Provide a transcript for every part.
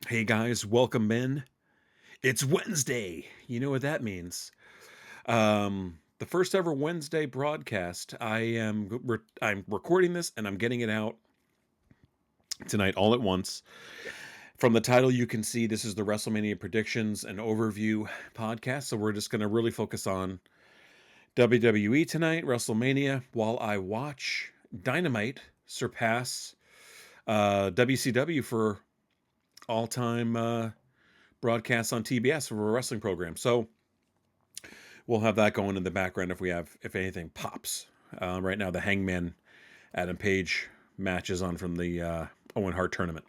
Hey guys, welcome in. It's Wednesday. You know what that means. The first ever Wednesday broadcast. I'm recording this and I'm getting it out tonight all at once. From the title, you can see this is the Wrestlemania predictions and overview podcast. So we're just going to really focus on WWE tonight, Wrestlemania, while I watch Dynamite surpass WCW for all-time broadcasts on TBS for a wrestling program. So we'll have that going in the background if anything pops. Right now, the Hangman Adam Page match is on from the Owen Hart tournament.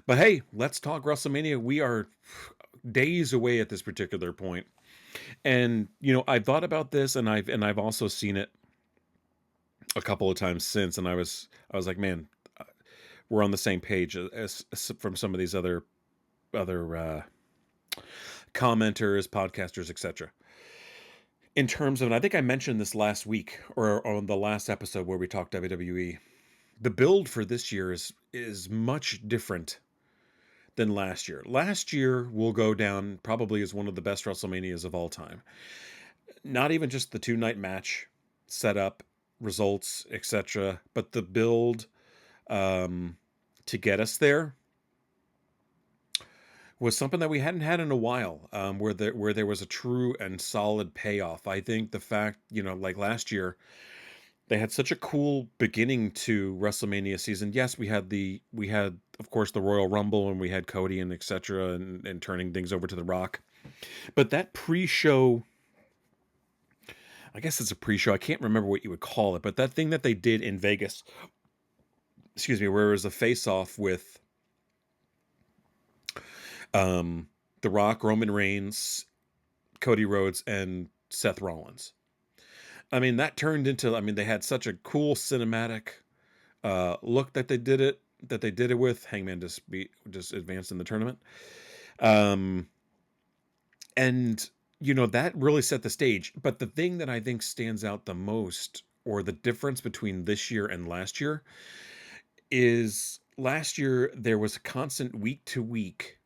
But hey, let's talk WrestleMania. We are days away at this particular point, and I thought about this, and I've also seen it a couple of times since, and I was like, man, we're on the same page as from some of these other commenters, podcasters, etc. In terms of, and I think I mentioned this last week or on the last episode where we talked WWE, the build for this year is much different than last year. Last year will go down probably as one of the best WrestleManias of all time. Not even just the two-night match setup, results, etc., but the build to get us there was something that we hadn't had in a while, where there was a true and solid payoff. I think the fact, like last year, they had such a cool beginning to WrestleMania season. Yes, we had of course the Royal Rumble, and we had Cody and etc. And turning things over to The Rock. But that pre-show, I guess it's a pre-show. I can't remember what you would call it, but that thing that they did in Vegas, excuse me, where it was a face-off with The Rock, Roman Reigns, Cody Rhodes, and Seth Rollins. I mean, that turned into. I mean, they had such a cool cinematic look that they did it with. Hangman just advanced in the tournament, um, and that really set the stage. But the thing that I think stands out the most, or the difference between this year and last year, is last year there was a constant week to week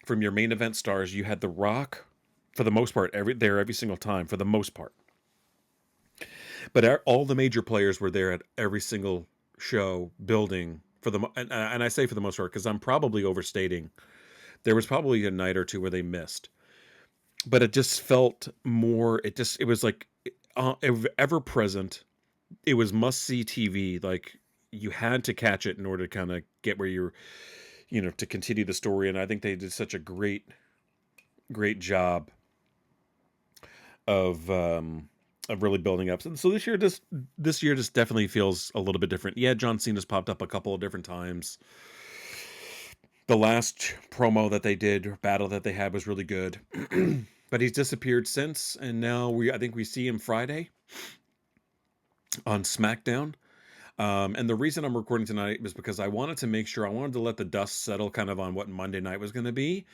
from your main event stars. You had The Rock for the most part every single time for the most part. But all the major players were there at every single show building for the and I say for the most part because I'm probably overstating. There was probably a night or two where they missed, but it just felt more. It was like ever present. It was must see TV. Like you had to catch it in order to kind of get where you're, to continue the story. And I think they did such a great job of really building up. So this year just definitely feels a little bit different. Yeah, John Cena's popped up a couple of different times. The last promo that they did, battle that they had, was really good. But he's disappeared since, and now I think we see him Friday on SmackDown. And the reason I'm recording tonight was because I wanted to let the dust settle kind of on what Monday night was going to be.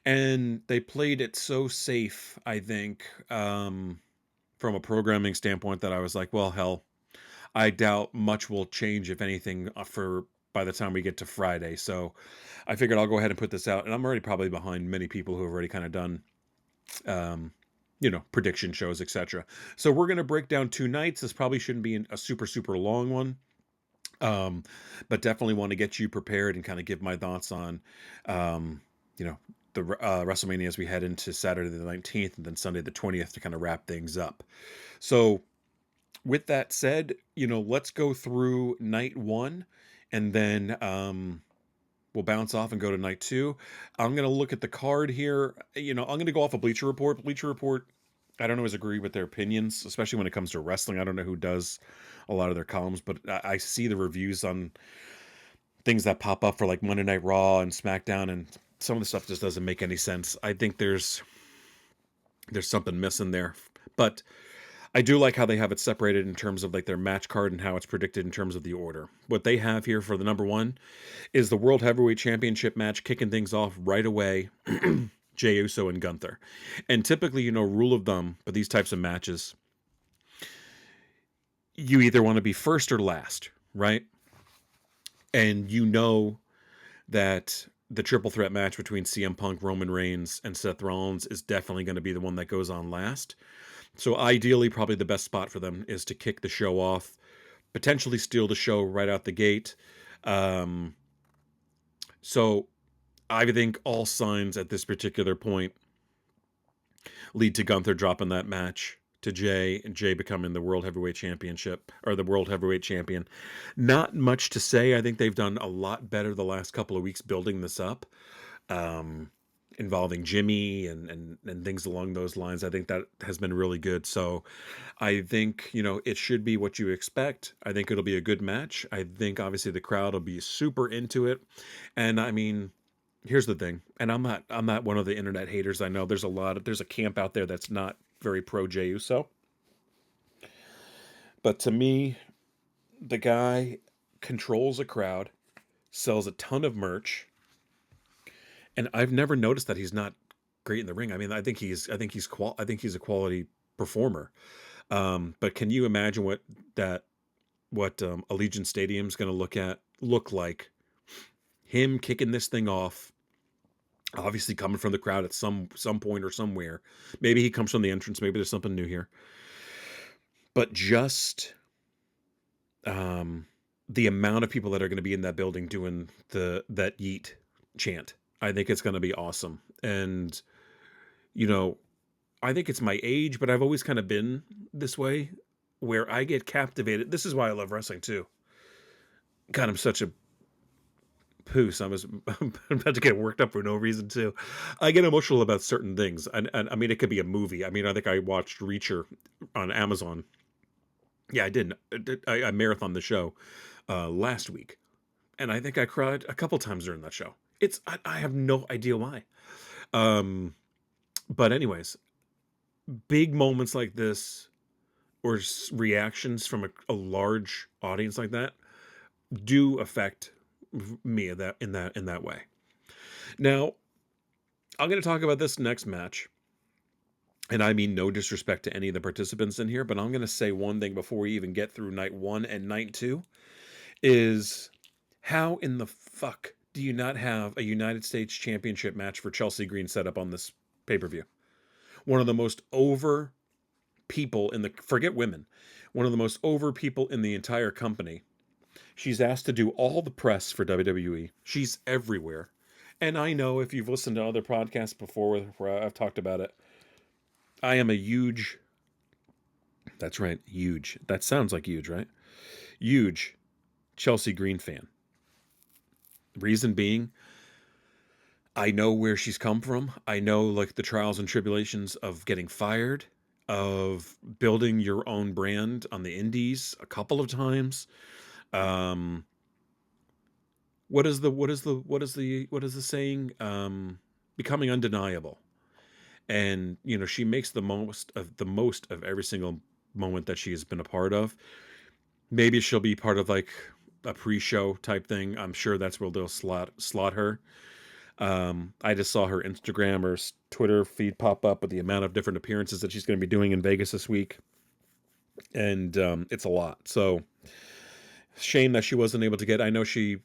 And they played it so safe, I think, from a programming standpoint, that I was like, well, hell, I doubt much will change, if anything, for by the time we get to Friday. So I figured I'll go ahead and put this out. And I'm already probably behind many people who have already kind of done, um, prediction shows, etc. So we're going to break down two nights. This probably shouldn't be a super, super long one. Um, but definitely want to get you prepared and kind of give my thoughts on, um, you know, the WrestleMania as we head into Saturday the 19th and then Sunday the 20th to kind of wrap things up. So with that said, let's go through night one, and then we'll bounce off and go to night two. I'm going to look at the card here. I'm going to go off of Bleacher Report. Bleacher Report, I don't always agree with their opinions, especially when it comes to wrestling. I don't know who does a lot of their columns, but I see the reviews on things that pop up for like Monday Night Raw and SmackDown, and some of the stuff just doesn't make any sense. I think there's something missing there. But I do like how they have it separated in terms of like their match card and how it's predicted in terms of the order. What they have here for the number one is the World Heavyweight Championship match, kicking things off right away. Jey Uso and Gunther. And typically, rule of thumb for these types of matches, you either want to be first or last, right? And that the triple threat match between CM Punk, Roman Reigns, and Seth Rollins is definitely going to be the one that goes on last. So ideally, probably the best spot for them is to kick the show off, potentially steal the show right out the gate. Um, so I think all signs at this particular point lead to Gunther dropping that match to Jay, and Jay becoming the World Heavyweight Championship, or the World Heavyweight Champion. Not much to say. I think they've done a lot better the last couple of weeks building this up, um, involving Jimmy and things along those lines. I think that has been really good. So I think, it should be what you expect. I think it'll be a good match. I think obviously the crowd will be super into it. And I mean, here's the thing, and I'm not one of the internet haters. I know there's a camp out there that's not very pro Jey Uso, but to me, the guy controls a crowd, sells a ton of merch, and I've never noticed that he's not great in the ring. I mean, I think he's a quality performer. But can you imagine what Allegiant Stadium's going to look like? Him kicking this thing off, obviously coming from the crowd at some point or somewhere. Maybe he comes from the entrance. Maybe there's something new here. But just um, the amount of people that are going to be in that building doing that yeet chant, I think it's going to be awesome. And you know, I think it's my age, but I've always kind of been this way, where I get captivated. This is why I love wrestling too. God, I'm such a poos. I'm about to get worked up for no reason too. I get emotional about certain things, and I mean, it could be a movie. I mean, I think I watched Reacher on Amazon. Yeah, I did. I marathoned the show last week, and I think I cried a couple times during that show. I have no idea why. Um, but anyways, big moments like this, or reactions from a large audience like that, do affect me in that way. Now, I'm going to talk about this next match, and I mean no disrespect to any of the participants in here, but I'm going to say one thing before we even get through night 1 and night 2 is, how in the fuck do you not have a United States Championship match for Chelsea Green set up on this pay-per-view? One of the most over people in the, forget women, one of the most over people in the entire company. She's asked to do all the press for WWE. She's everywhere. And I know, if you've listened to other podcasts before where I've talked about it, I am a huge, that's right, huge. That sounds like huge, right? Huge Chelsea Green fan. Reason being, I know where she's come from. I know, like, the trials and tribulations of getting fired, of building your own brand on the indies a couple of times. Um, what is the saying? Becoming undeniable. And she makes the most of every single moment that she has been a part of. Maybe she'll be part of, like, a pre-show type thing. I'm sure that's where they'll slot her. I just saw her Instagram or Twitter feed pop up with the amount of different appearances that she's going to be doing in Vegas this week, and it's a lot. So shame that she wasn't able to get. I know she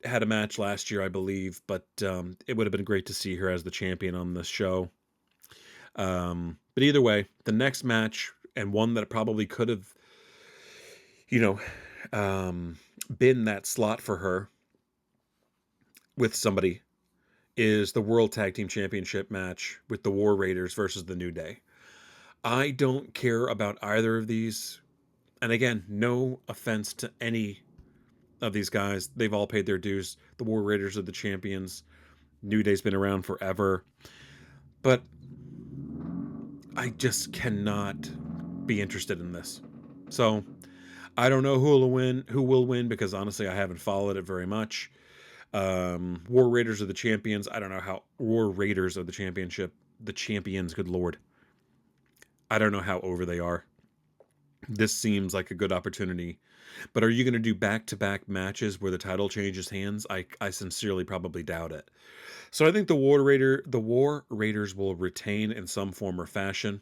had a match last year, I believe, but it would have been great to see her as the champion on this show. But either way, the next match, and one that probably could have, you know, been that slot for her with somebody, is the World Tag Team Championship match with the War Raiders versus the New Day. I don't care about either of these. And again, no offense to any of these guys. They've all paid their dues. The War Raiders are the champions. New Day's been around forever. But I just cannot be interested in this. So I don't know who will win, because honestly, I haven't followed it very much. War Raiders are the champions. I don't know how War Raiders are the champions. Good Lord. I don't know how over they are. This seems like a good opportunity. But are you going to do back-to-back matches where the title changes hands? I sincerely probably doubt it. So I think the War Raiders will retain in some form or fashion.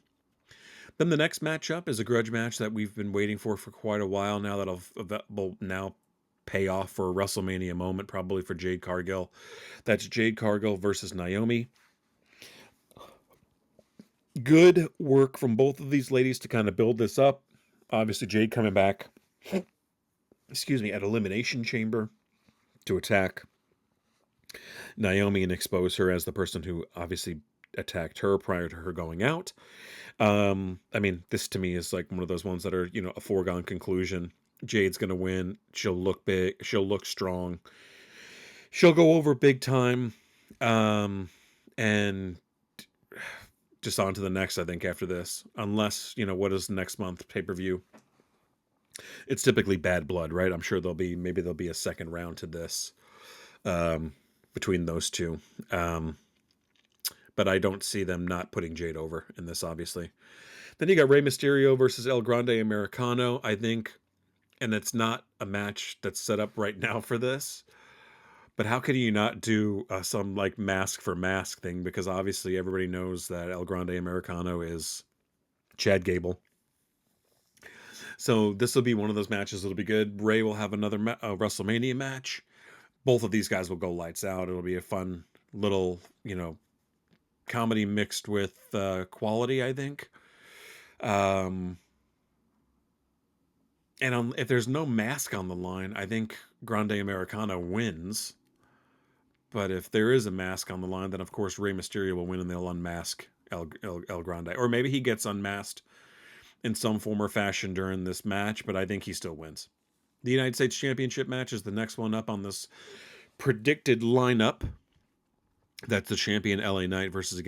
Then the next matchup is a grudge match that we've been waiting for quite a while now, that will now payoff for a WrestleMania moment, probably for Jade Cargill. That's Jade Cargill versus Naomi. Good work from both of these ladies to kind of build this up. Obviously, Jade coming back, excuse me, at Elimination Chamber to attack Naomi and expose her as the person who obviously attacked her prior to her going out. I mean, this to me is like one of those ones that are, you know, a foregone conclusion. Jade's going to win. She'll look big. She'll look strong. She'll go over big time. And just on to the next, I think, after this. Unless, you know, what is next month pay-per-view? It's typically Bad Blood, right? I'm sure maybe there'll be a second round to this between those two. But I don't see them not putting Jade over in this, obviously. Then you got Rey Mysterio versus El Grande Americano, I think. And it's not a match that's set up right now for this. But how can you not do some like mask for mask thing? Because obviously everybody knows that El Grande Americano is Chad Gable. So this will be one of those matches that'll be good. Ray will have another WrestleMania match. Both of these guys will go lights out. It'll be a fun little, you know, comedy mixed with quality, I think. And if there's no mask on the line, I think Grande Americano wins. But if there is a mask on the line, then of course Rey Mysterio will win and they'll unmask El Grande. Or maybe he gets unmasked in some form or fashion during this match, but I think he still wins. The United States Championship match is the next one up on this predicted lineup. That's the champion LA Knight versus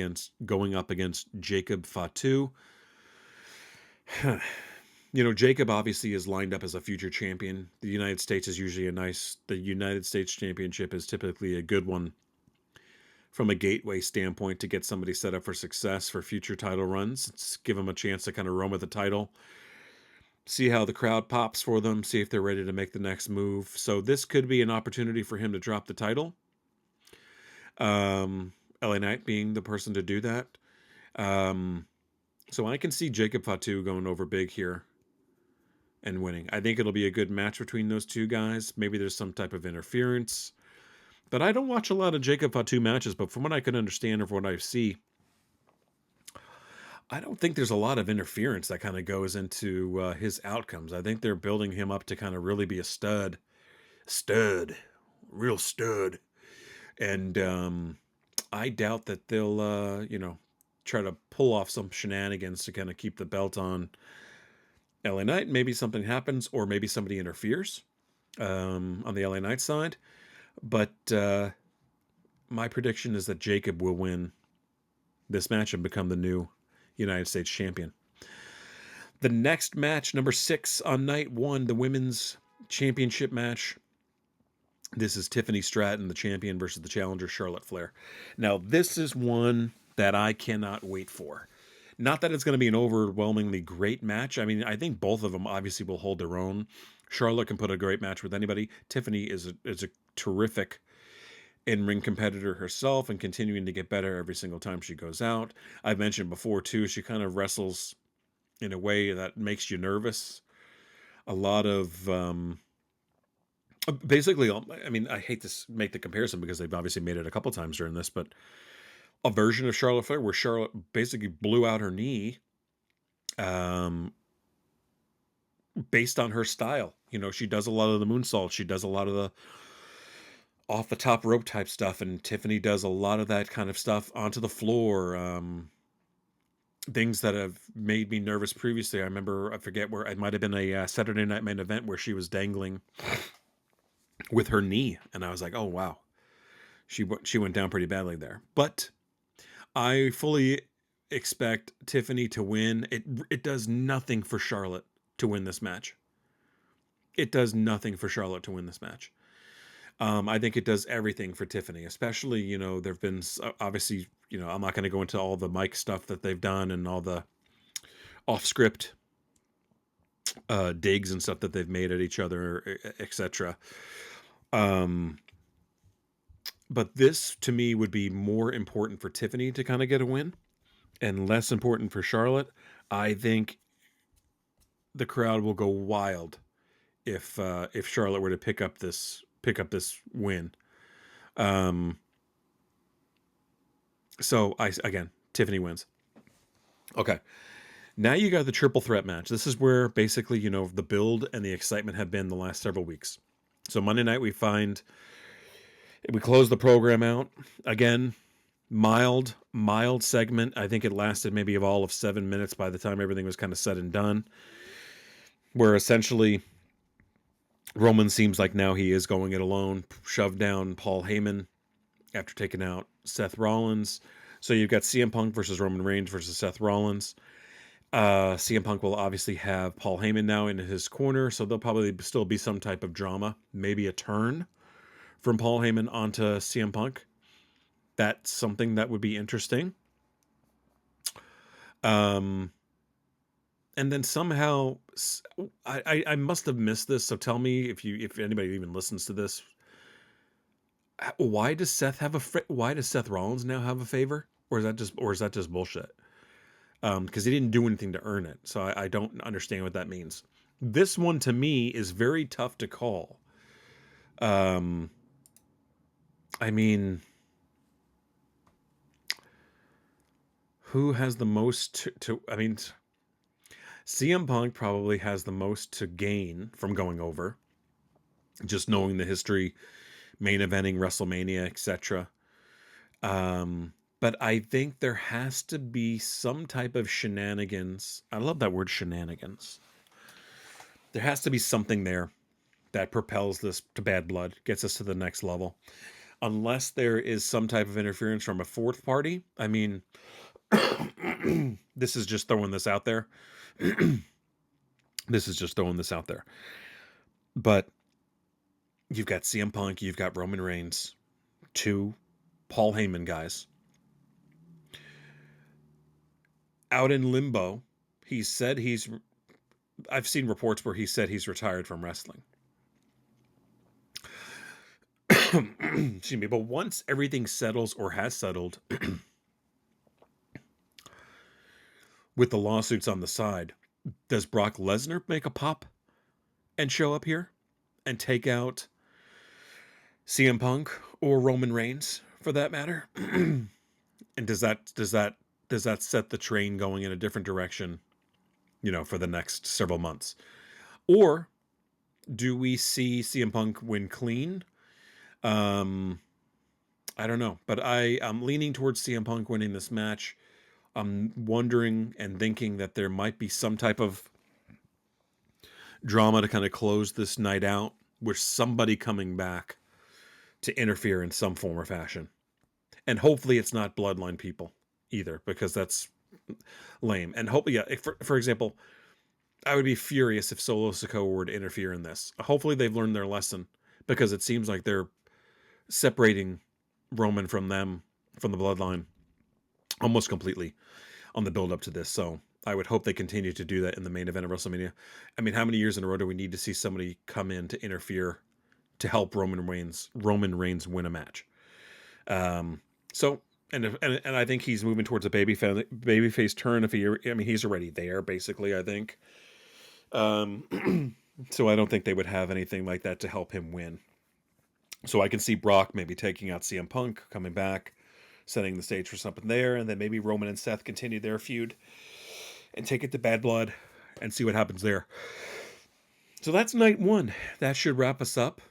going up against Jacob Fatu. You know, Jacob obviously is lined up as a future champion. The United States is usually the United States Championship is typically a good one from a gateway standpoint to get somebody set up for success for future title runs. It's give them a chance to kind of run with the title, see how the crowd pops for them, see if they're ready to make the next move. So this could be an opportunity for him to drop the title. LA Knight being the person to do that. So I can see Jacob Fatu going over big here and winning. I think it'll be a good match between those two guys. Maybe there's some type of interference. But I don't watch a lot of Jacob Fatu matches, but from what I can understand or from what I see, I don't think there's a lot of interference that kind of goes into his outcomes. I think they're building him up to kind of really be a stud, real stud. And I doubt that they'll, you know, try to pull off some shenanigans to kind of keep the belt on LA Knight. Maybe something happens, or maybe somebody interferes on the LA Knight side. But my prediction is that Jacob will win this match and become the new United States champion. The next match, number 6 on night 1, the women's championship match. This is Tiffany Stratton, the champion, versus the challenger, Charlotte Flair. Now, this is one that I cannot wait for. Not that it's going to be an overwhelmingly great match. I mean, I think both of them obviously will hold their own. Charlotte can put a great match with anybody. Tiffany is a terrific in-ring competitor herself and continuing to get better every single time she goes out. I've mentioned before, too, she kind of wrestles in a way that makes you nervous. A lot of... basically, I mean, I hate to make the comparison because they've obviously made it a couple times during this, but a version of Charlotte Flair where Charlotte basically blew out her knee based on her style. You know, she does a lot of the moonsault. She does a lot of the off the top rope type stuff, and Tiffany does a lot of that kind of stuff onto the floor. Things that have made me nervous previously. I remember, I forget where, it might have been a Saturday Night Main Event where she was dangling with her knee, and I was like, oh wow, she went down pretty badly there. But I fully expect Tiffany to win. It does nothing for Charlotte to win this match. It does nothing for Charlotte to win this match. I think it does everything for Tiffany, especially, you know, there've been obviously, you know, I'm not going to go into all the mic stuff that they've done and all the off script digs and stuff that they've made at each other, etc. But this to me would be more important for Tiffany to kind of get a win and less important for Charlotte. I think the crowd will go wild if Charlotte were to pick up this win. Um, so again, Tiffany wins. Okay. Now you got the triple threat match. This is where basically, the build and the excitement have been the last several weeks. So Monday night we close the program out. Again, mild segment. I think it lasted maybe all of 7 minutes by the time everything was kind of said and done. Where essentially Roman seems like now he is going it alone, shoved down Paul Heyman after taking out Seth Rollins. So you've got CM Punk versus Roman Reigns versus Seth Rollins. CM Punk will obviously have Paul Heyman now in his corner, so there'll probably still be some type of drama, maybe a turn from Paul Heyman onto CM Punk. That's something that would be interesting. Um, and then somehow I must have missed this. So tell me if anybody even listens to this. Why does why does Seth Rollins now have a favor, or is that just bullshit? Because he didn't do anything to earn it, so I don't understand what that means. This one to me is very tough to call. Um, I mean, who has the most I mean, CM Punk probably has the most to gain from going over, just knowing the history, main eventing WrestleMania, etc. But I think there has to be some type of shenanigans. I love that word, shenanigans. There has to be something there that propels this to bad blood, gets us to the next level. Unless there is some type of interference from a fourth party. I mean, this is just throwing this out there. This is just throwing this out there. But you've got CM Punk, you've got Roman Reigns, two Paul Heyman guys. Out in limbo, I've seen reports where he said he's retired from wrestling. Excuse me, but once everything settles or has settled with the lawsuits on the side, does Brock Lesnar make a pop and show up here and take out CM Punk or Roman Reigns for that matter? And does that set the train going in a different direction, for the next several months? Or do we see CM Punk win clean? I don't know, but I'm leaning towards CM Punk winning this match. I'm wondering and thinking that there might be some type of drama to kind of close this night out with somebody coming back to interfere in some form or fashion. And hopefully it's not bloodline people either, because that's lame. And hopefully, yeah, for example, I would be furious if Solo Sikoa were to interfere in this. Hopefully they've learned their lesson, because it seems like they're separating Roman from the bloodline almost completely on the build up to this. So I would hope they continue to do that in the main event of WrestleMania. I mean, how many years in a row do we need to see somebody come in to interfere to help Roman Reigns win a match? So and I think he's moving towards a babyface turn. He's already there basically, I think. So I don't think they would have anything like that to help him win. So I can see Brock maybe taking out CM Punk, coming back, setting the stage for something there, and then maybe Roman and Seth continue their feud and take it to Bad Blood and see what happens there. So that's night one. That should wrap us up.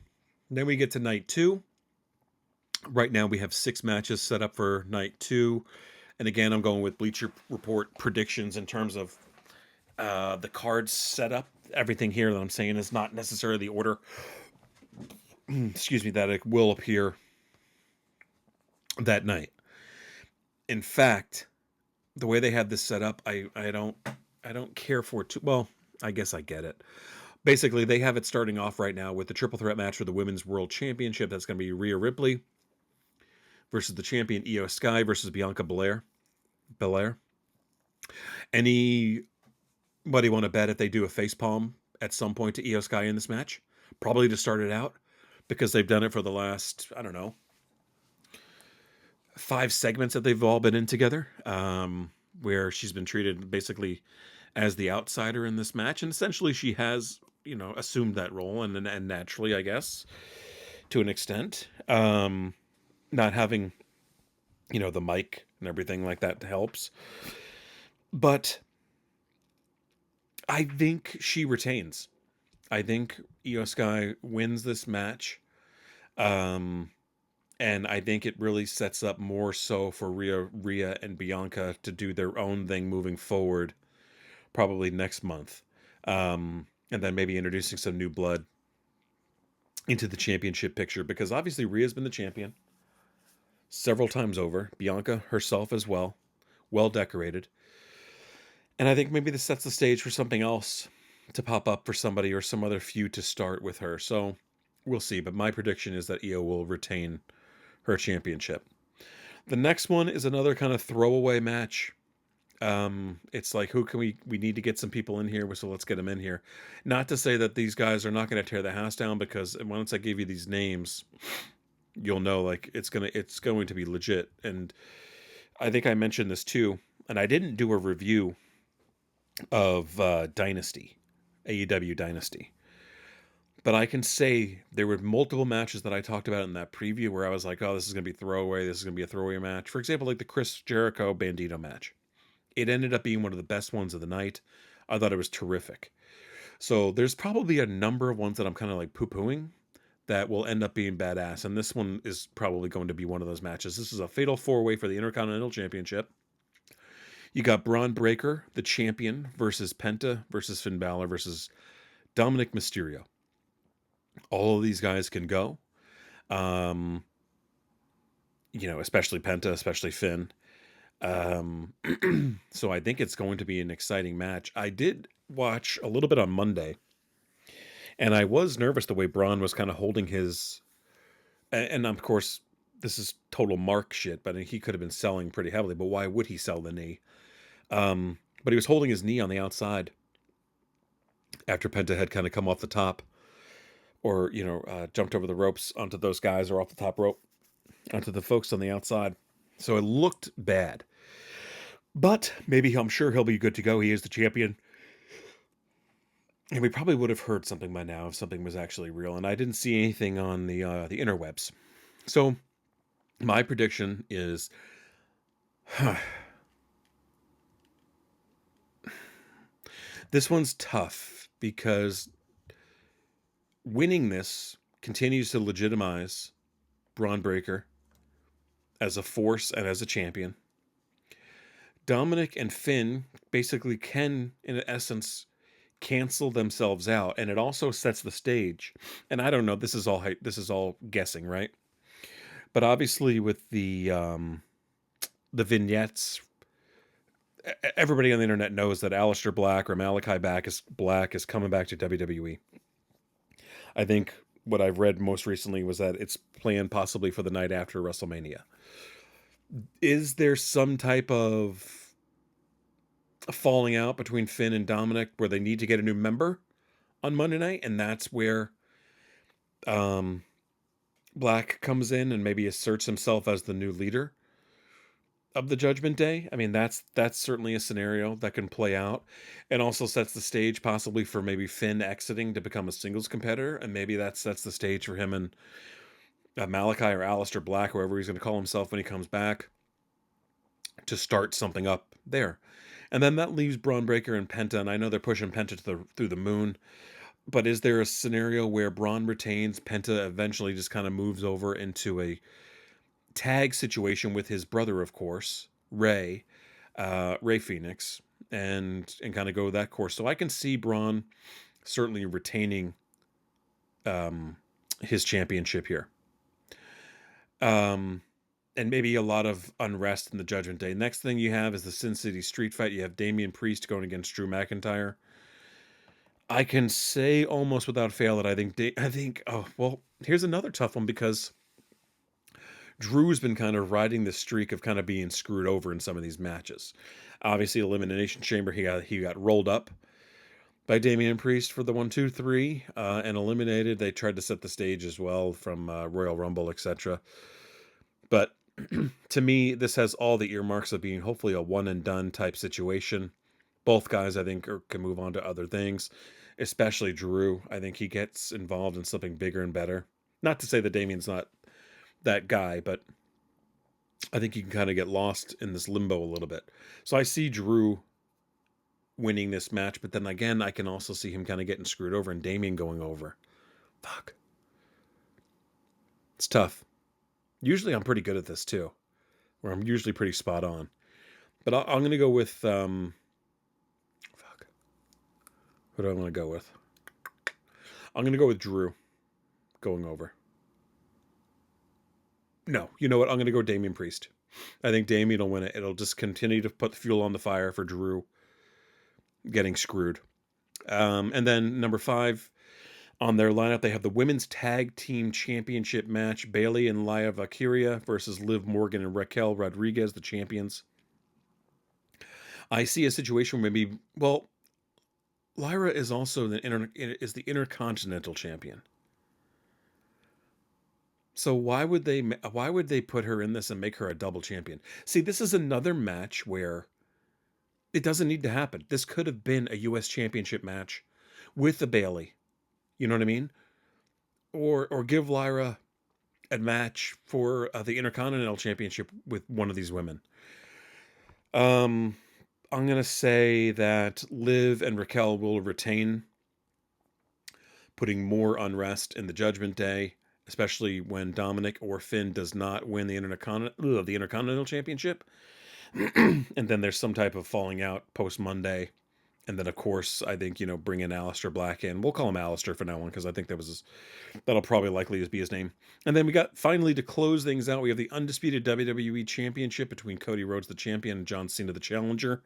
Then we get to night two. Right now we have 6 matches set up for night 2. And again, I'm going with Bleacher Report predictions in terms of the cards set up. Everything here that I'm saying is not necessarily the order excuse me, that it will appear that night. In fact, the way they had this set up, I don't care for it too well. I guess I get it. Basically, they have it starting off right now with the triple threat match for the Women's World Championship. That's going to be Rhea Ripley versus the champion Io Sky versus Bianca Belair. Anybody want to bet if they do a facepalm at some point to Io Sky in this match? Probably to start it out, because they've done it for the last, 5 segments that they've all been in together, where she's been treated basically as the outsider in this match. And essentially she has, assumed that role, and naturally, I guess, to an extent. Not having, the mic and everything like that helps. But I think she retains. I think Io Sky wins this match. Um, and I think it really sets up more so for Rhea and Bianca to do their own thing moving forward, probably next month. And then maybe introducing some new blood into the championship picture, because obviously Rhea's been the champion several times over. Bianca herself as well decorated. And I think maybe this sets the stage for something else to pop up for somebody, or some other feud to start with her. So we'll see. But my prediction is that Io will retain her championship. The next one is another kind of throwaway match. It's like, who can we need to get some people in here, so let's get them in here. Not to say that these guys are not going to tear the house down, because once I give you these names, you'll know, like, it's going to be legit. And I think I mentioned this too, and I didn't do a review of Dynasty, AEW Dynasty. But I can say there were multiple matches that I talked about in that preview where I was like, oh, this is going to be throwaway. This is going to be a throwaway match. For example, like the Chris Jericho Bandito match. It ended up being one of the best ones of the night. I thought it was terrific. So there's probably a number of ones that I'm kind of like poo-pooing that will end up being badass. And this one is probably going to be one of those matches. This is a fatal four-way for the Intercontinental Championship. You got Braun Breaker, the champion, versus Penta, versus Finn Balor, versus Dominic Mysterio. All of these guys can go. Especially Penta, especially Finn. So I think it's going to be an exciting match. I did watch a little bit on Monday, and I was nervous the way Braun was kind of holding his, and of course, this is total Mark shit, but he could have been selling pretty heavily, but why would he sell the knee? But he was holding his knee on the outside after Penta had kind of come off the top, or, jumped over the ropes onto those guys, or off the top rope onto the folks on the outside. So it looked bad. But maybe, I'm sure he'll be good to go. He is the champion. And we probably would have heard something by now if something was actually real. And I didn't see anything on the interwebs. So my prediction is, this one's tough, because winning this continues to legitimize Braun Breaker as a force and as a champion. Dominic and Finn basically can, in essence, cancel themselves out, and it also sets the stage. And I don't know, this is all guessing, right? But obviously, with the vignettes, everybody on the internet knows that Aleister Black, or Malachi Black is coming back to WWE. I think what I've read most recently was that it's planned possibly for the night after WrestleMania. Is there some type of falling out between Finn and Dominic where they need to get a new member on Monday night, and that's where Black comes in and maybe asserts himself as the new leader of the Judgment Day? I mean, that's certainly a scenario that can play out, and also sets the stage possibly for maybe Finn exiting to become a singles competitor, and maybe that sets the stage for him and Malachi, or Aleister Black, whoever he's going to call himself when he comes back, to start something up there. And then that leaves Braun Breaker and Penta, and I know they're pushing Penta through the moon, but is there a scenario where Braun retains, Penta eventually just kind of moves over into a tag situation with his brother, of course, Ray Phoenix, and kind of go that course? So I can see Braun certainly retaining his championship here. And maybe a lot of unrest in the Judgment Day. Next thing you have is the Sin City Street Fight. You have Damian Priest going against Drew McIntyre. I can say almost without fail that I think. Oh well, here's another tough one, because Drew's been kind of riding the streak of kind of being screwed over in some of these matches. Obviously, Elimination Chamber, he got rolled up by Damian Priest for the 1, 2, 3, and eliminated. They tried to set the stage as well from Royal Rumble, etc. But to me, this has all the earmarks of being hopefully a one and done type situation. Both guys, I think, can move on to other things. especially Drew. I think he gets involved in something bigger and better. Not to say that Damien's not that guy, but I think he can kind of get lost in this limbo a little bit. So I see Drew winning this match, but then again, I can also see him kind of getting screwed over and Damien going over. Fuck. It's tough. Usually I'm pretty good at this too, where I'm usually pretty spot on. But I'm going to go with, fuck. What do I want to go with? I'm going to go with Drew going over. No, you know what? I'm going to go Damian Priest. I think Damien will win it. It'll just continue to put the fuel on the fire for Drew getting screwed. And then number 5 on their lineup, they have the Women's Tag Team Championship match. Bayley and Laya Valkyria versus Liv Morgan and Raquel Rodriguez, the champions. I see a situation where maybe, well, Lyra is also the Intercontinental Champion. So why would they put her in this and make her a double champion? See, this is another match where it doesn't need to happen. This could have been a US Championship match with the Bayley. You know what I mean? Or give Lyra a match for the Intercontinental Championship with one of these women. I'm gonna say that Liv and Raquel will retain, putting more unrest in the Judgment Day, especially when Dominic or Finn does not win the Intercontinental Championship. And then there's some type of falling out post Monday. And then, of course, I think, bring in Aleister Black in. We'll call him Aleister for now on because I think that'll probably likely be his name. And then we got, finally, to close things out, we have the undisputed WWE Championship between Cody Rhodes, the champion, and John Cena, the challenger.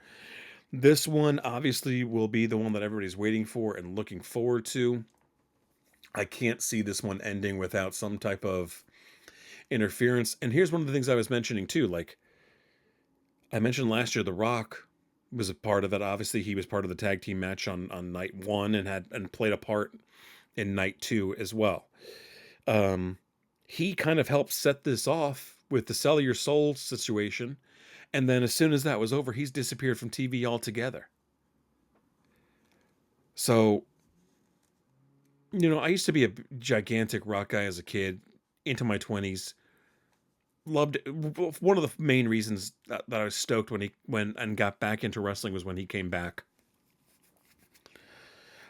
This one, obviously, will be the one that everybody's waiting for and looking forward to. I can't see this one ending without some type of interference. And here's one of the things I was mentioning, too. Like, I mentioned last year, The Rock was a part of it. Obviously, he was part of the tag team match on night 1 and played a part in night 2 as well. He kind of helped set this off with the Sell Your Soul situation. And then as soon as that was over, he's disappeared from TV altogether. So, I used to be a gigantic Rock guy as a kid, into my 20s. Loved it. One of the main reasons that I was stoked when and got back into wrestling was when he came back.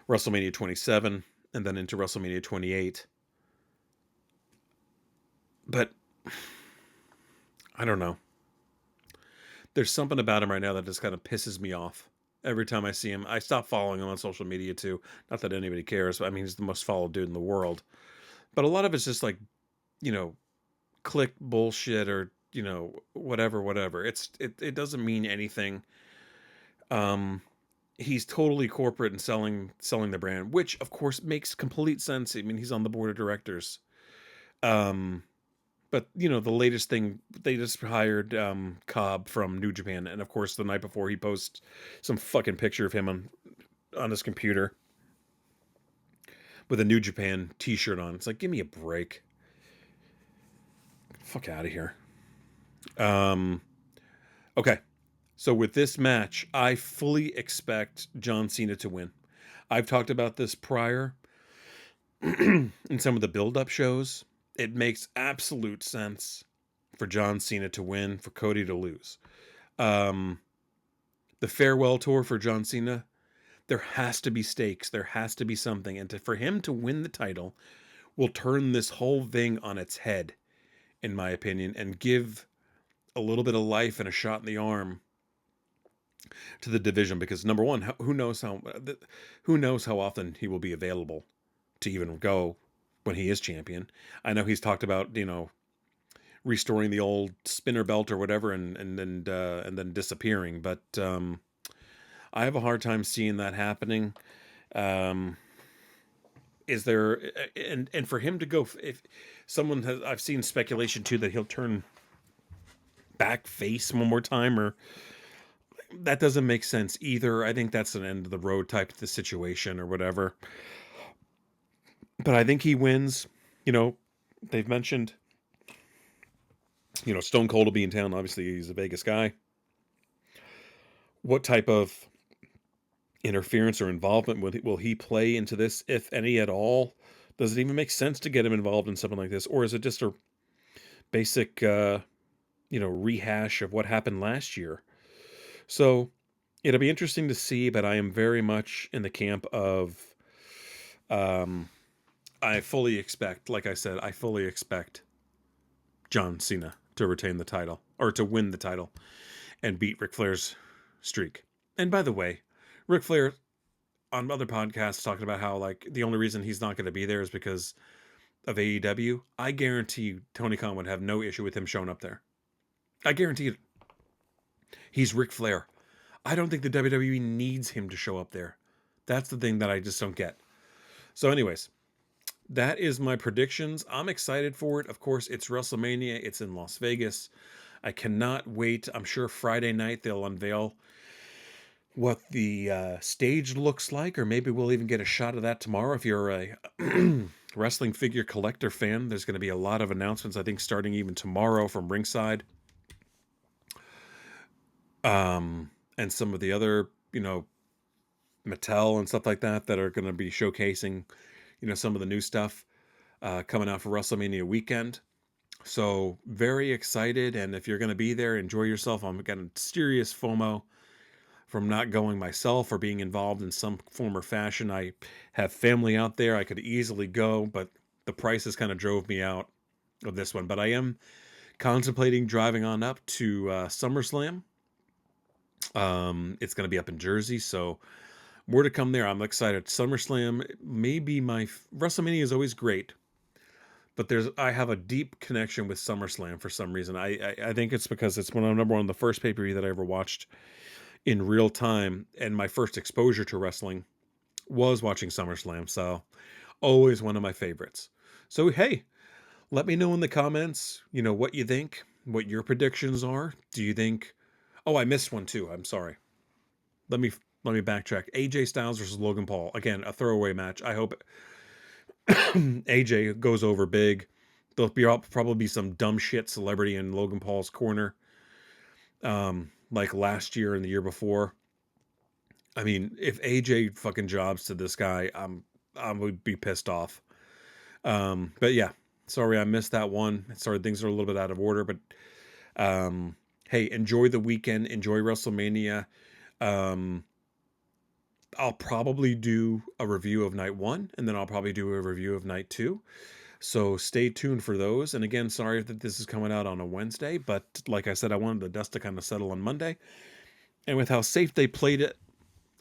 WrestleMania 27 and then into WrestleMania 28. But I don't know. There's something about him right now that just kind of pisses me off. Every time I see him, I stop following him on social media too. Not that anybody cares, but I mean, he's the most followed dude in the world. But a lot of it's just like, click bullshit or whatever. It doesn't mean anything. He's totally corporate and selling the brand, which of course makes complete sense. I mean, he's on the board of directors. But the latest thing, they just hired Cobb from New Japan, and of course the night before he posts some fucking picture of him on his computer with a New Japan t-shirt on. It's like, give me a break. Fuck out of here. Okay. So with this match, I fully expect John Cena to win. I've talked about this prior in some of the build-up shows. It makes absolute sense for John Cena to win, for Cody to lose. The farewell tour for John Cena, there has to be stakes. There has to be something. And for him to win the title will turn this whole thing on its head, in my opinion, and give a little bit of life and a shot in the arm to the division. Because number one, who knows how often he will be available to even go when he is champion. I know he's talked about restoring the old spinner belt or whatever, and then disappearing. But I have a hard time seeing that happening. Is there and for him to go, if someone has, I've seen speculation too that he'll turn back face one more time, or that doesn't make sense either. I think that's an end of the road type of the situation or whatever. But I think he wins. They've mentioned, Stone Cold will be in town. Obviously, he's a Vegas guy. What type of interference or involvement? Will he play into this, if any at all? Does it even make sense to get him involved in something like this? Or is it just a basic, rehash of what happened last year? So it'll be interesting to see, but I am very much in the camp of, um, I fully expect, like I said, I fully expect John Cena to retain the title, or to win the title and beat Ric Flair's streak. And by the way, Ric Flair on other podcasts talking about how, like, the only reason he's not going to be there is because of AEW. I guarantee you Tony Khan would have no issue with him showing up there. I guarantee it. He's Ric Flair. I don't think the WWE needs him to show up there. That's the thing that I just don't get. So anyways, that is my predictions. I'm excited for it. Of course, it's WrestleMania. It's in Las Vegas. I cannot wait. I'm sure Friday night they'll unveil what the stage looks like, or maybe we'll even get a shot of that tomorrow. If you're a wrestling figure collector fan, there's going to be a lot of announcements, I think, starting even tomorrow from ringside. And some of the other, Mattel and stuff like that are going to be showcasing, some of the new stuff coming out for WrestleMania weekend. So very excited. And if you're going to be there, enjoy yourself. I'm getting serious FOMO from not going myself or being involved in some form or fashion. I have family out there. I could easily go, but the prices kind of drove me out of this one. But I am contemplating driving on up to SummerSlam. It's going to be up in Jersey, so more to come there. I'm excited. SummerSlam, maybe WrestleMania is always great, but I have a deep connection with SummerSlam for some reason. I think it's because it's number one, the first pay-per-view that I ever watched in real time, and my first exposure to wrestling was watching SummerSlam. So always one of my favorites. So hey, let me know in the comments, what you think, what your predictions are. Do you think? Oh, I missed one too. I'm sorry. Let me backtrack. AJ Styles versus Logan Paul. Again, a throwaway match. I hope AJ goes over big. There'll probably be some dumb shit celebrity in Logan Paul's corner, like last year and the year before. I mean, if AJ fucking jobs to this guy, I would be pissed off. But yeah, sorry I missed that one. Sorry, things are a little bit out of order, but hey, enjoy the weekend. Enjoy WrestleMania. I'll probably do a review of night 1, and then I'll probably do a review of night 2. So stay tuned for those. And again, sorry that this is coming out on a Wednesday, but like I said, I wanted the dust to kind of settle on Monday. And with how safe they played it,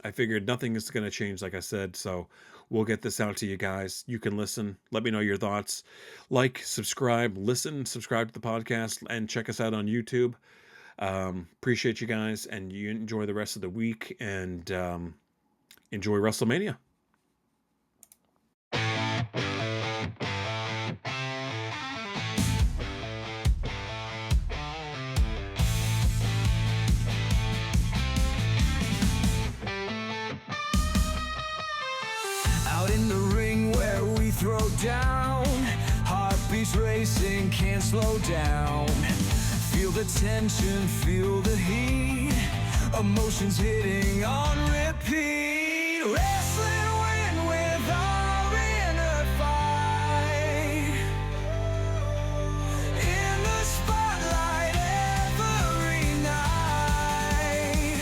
I figured nothing is going to change, like I said. So we'll get this out to you guys. You can listen. Let me know your thoughts. Like, subscribe, subscribe to the podcast, and check us out on YouTube. Appreciate you guys, and you enjoy the rest of the week, and enjoy WrestleMania. Out in the ring where we throw down, heartbeats racing, can't slow down. Feel the tension, feel the heat, emotions hitting on repeat. Wrestling win with our inner fight. In the spotlight every night.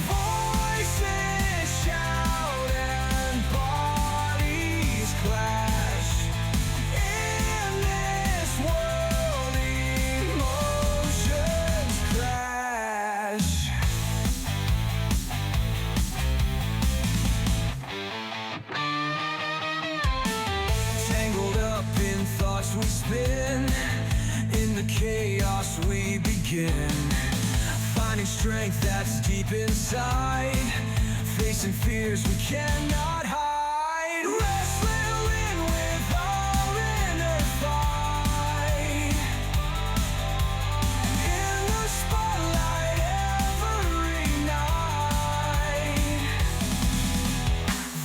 Voices shout and bodies clash. In this world emotions crash. Tangled up in thoughts we spin, in the chaos we begin, finding strength that's deep inside, facing fears we cannot hide. Wrestling win with our inner fight. In the spotlight every night.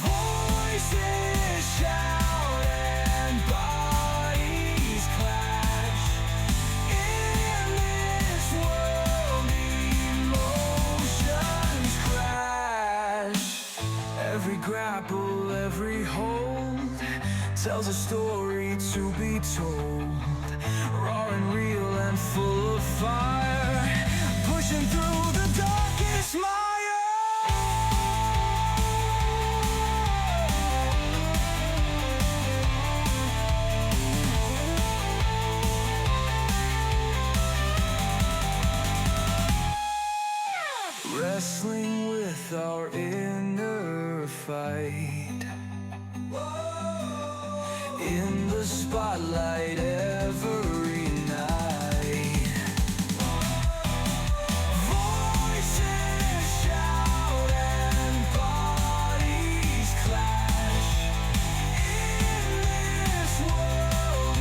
Voices shout and bodies clash. In this world emotions crash. tells a story to be told, raw and real and full of fire, pushing through the darkest mire. Wrestling with our inner fight, in the spotlight every night. Voices shout and bodies clash. In this world,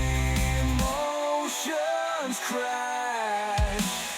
emotions crash.